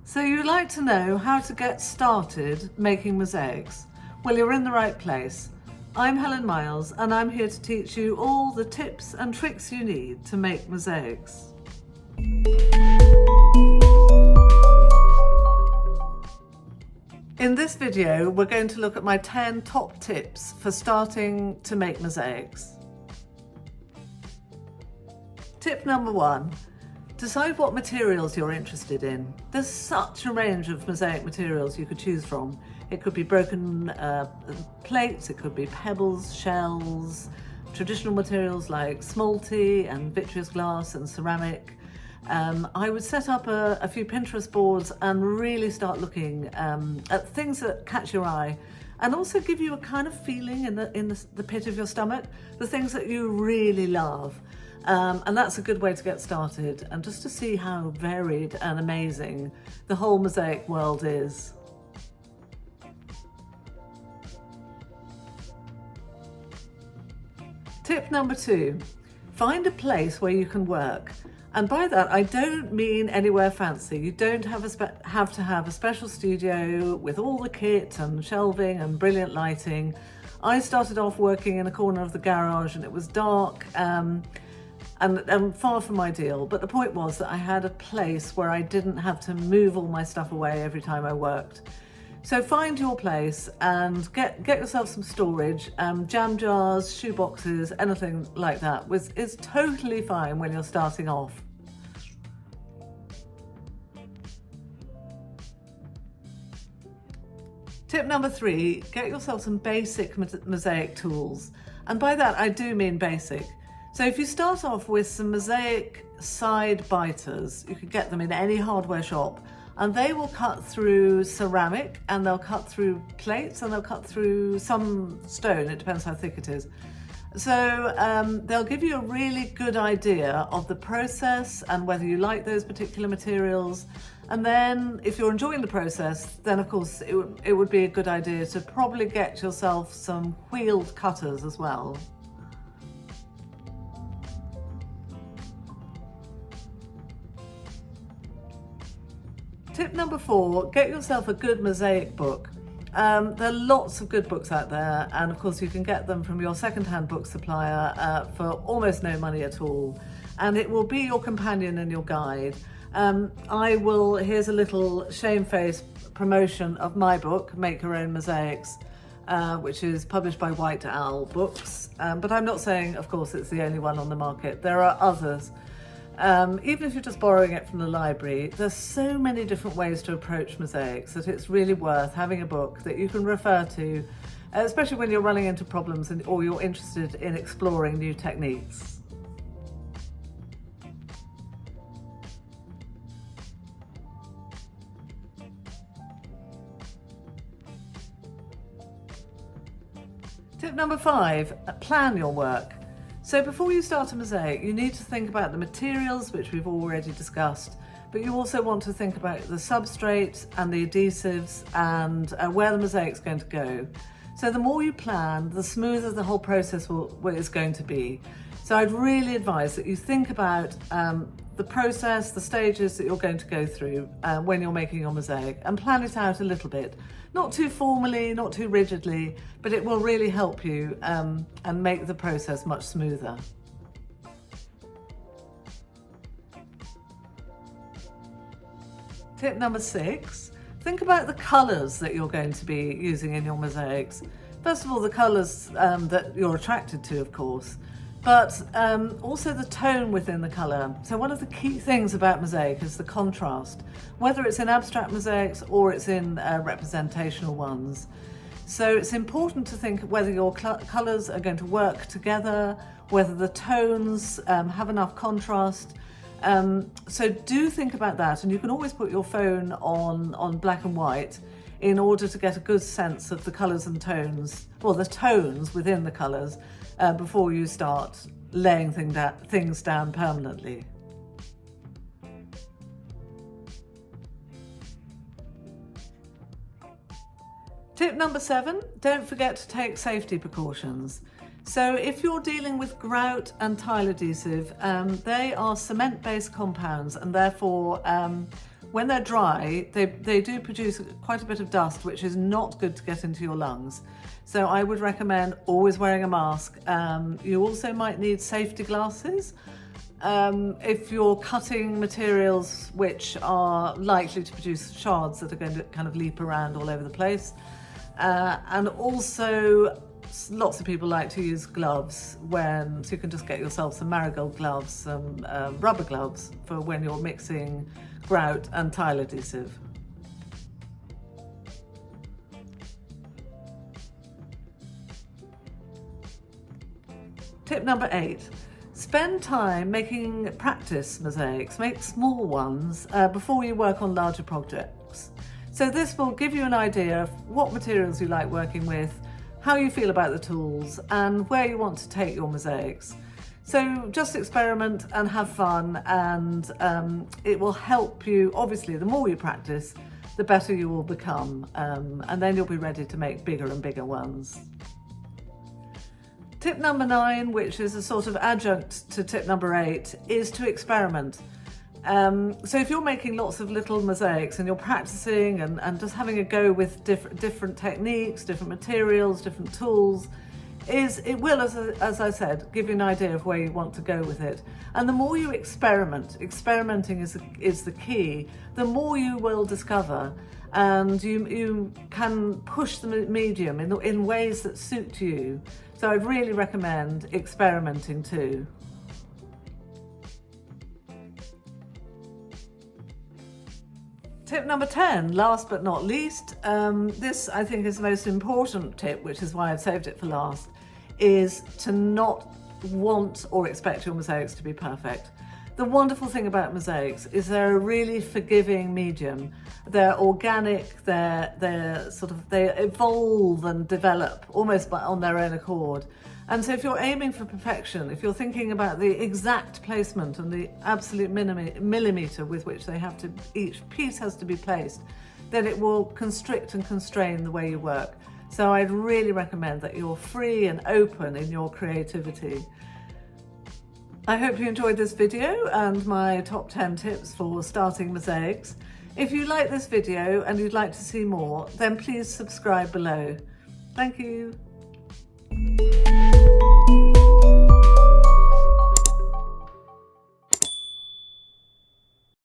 So you'd like to know how to get started making mosaics? Well, you're in the right place. I'm Helen Miles and I'm here to teach you all the tips and tricks you need to make mosaics. In this video, we're going to look at my 10 top tips for starting to make mosaics. Tip number 1. Decide what materials you're interested in. There's such a range of mosaic materials you could choose from. It could be broken plates, it could be pebbles, shells, traditional materials like smalty and vitreous glass and ceramic. I would set up a few Pinterest boards and really start looking at things that catch your eye and also give you a kind of feeling in the pit of your stomach, the things that you really love. And that's a good way to get started and just to see how varied and amazing the whole mosaic world is. Tip number 2, find a place where you can work. And by that, I don't mean anywhere fancy. You don't have to have a special studio with all the kit and shelving and brilliant lighting. I started off working in a corner of the garage and it was dark, and far from ideal, but the point was that I had a place where I didn't have to move all my stuff away every time I worked. So find your place and get yourself some storage, jam jars, shoe boxes, anything like that is totally fine when you're starting off. Tip number 3, get yourself some basic mosaic tools. And by that, I do mean basic. So if you start off with some mosaic side biters, you can get them in any hardware shop, and they will cut through ceramic and they'll cut through plates and they'll cut through some stone, it depends how thick it is. So they'll give you a really good idea of the process and whether you like those particular materials. And then if you're enjoying the process, then of course it would be a good idea to probably get yourself some wheeled cutters as well. Tip number 4, get yourself a good mosaic book. There are lots of good books out there, and of course you can get them from your second-hand book supplier for almost no money at all. And it will be your companion and your guide. Here's a little shamefaced promotion of my book, Make Your Own Mosaics, which is published by White Owl Books. But I'm not saying, of course, it's the only one on the market. There are others. Even if you're just borrowing it from the library, there's so many different ways to approach mosaics that it's really worth having a book that you can refer to, especially when you're running into problems or you're interested in exploring new techniques. Tip number 5, plan your work. So before you start a mosaic, you need to think about the materials, which we've already discussed, but you also want to think about the substrate and the adhesives and where the mosaic's going to go. So the more you plan, the smoother the whole process is going to be. So I'd really advise that you think about the process, the stages that you're going to go through when you're making your mosaic, and plan it out a little bit. Not too formally, not too rigidly, but it will really help you and make the process much smoother. Tip number 6, think about the colours that you're going to be using in your mosaics. First of all, the colours that you're attracted to, of course, but also the tone within the colour. So one of the key things about mosaic is the contrast, whether it's in abstract mosaics or it's in representational ones. So it's important to think whether your colours are going to work together, whether the tones have enough contrast. So do think about that, and you can always put your phone on black and white in order to get a good sense of the colours and tones, or the tones within the colours, before you start laying things down permanently. Tip number 7, don't forget to take safety precautions. So if you're dealing with grout and tile adhesive, they are cement-based compounds and therefore When they're dry, they do produce quite a bit of dust, which is not good to get into your lungs. So I would recommend always wearing a mask. You also might need safety glasses if you're cutting materials which are likely to produce shards that are going to kind of leap around all over the place. And also, lots of people like to use gloves so you can just get yourself some marigold gloves, some rubber gloves for when you're mixing grout and tile adhesive. Tip number 8, spend time making practice mosaics, make small ones before you work on larger projects. So this will give you an idea of what materials you like working with, how you feel about the tools, and where you want to take your mosaics. So just experiment and have fun, and it will help you. Obviously, the more you practice, the better you will become, and then you'll be ready to make bigger and bigger ones. Tip number 9, which is a sort of adjunct to tip number 8, is to experiment. So if you're making lots of little mosaics and you're practicing and just having a go with different techniques, different materials, different tools, it will, as I said, give you an idea of where you want to go with it. And the more you experimenting is the key, the more you will discover, and you can push the medium in ways that suit you. So I'd really recommend experimenting too. Tip number 10, last but not least, this I think is the most important tip, which is why I've saved it for last, is to not want or expect your mosaics to be perfect. The wonderful thing about mosaics is they're a really forgiving medium. They're organic, they evolve and develop almost on their own accord. And so if you're aiming for perfection, if you're thinking about the exact placement and the absolute millimeter with which each piece has to be placed, then it will constrict and constrain the way you work. So I'd really recommend that you're free and open in your creativity. I hope you enjoyed this video and my top 10 tips for starting mosaics. If you like this video and you'd like to see more, then please subscribe below. Thank you.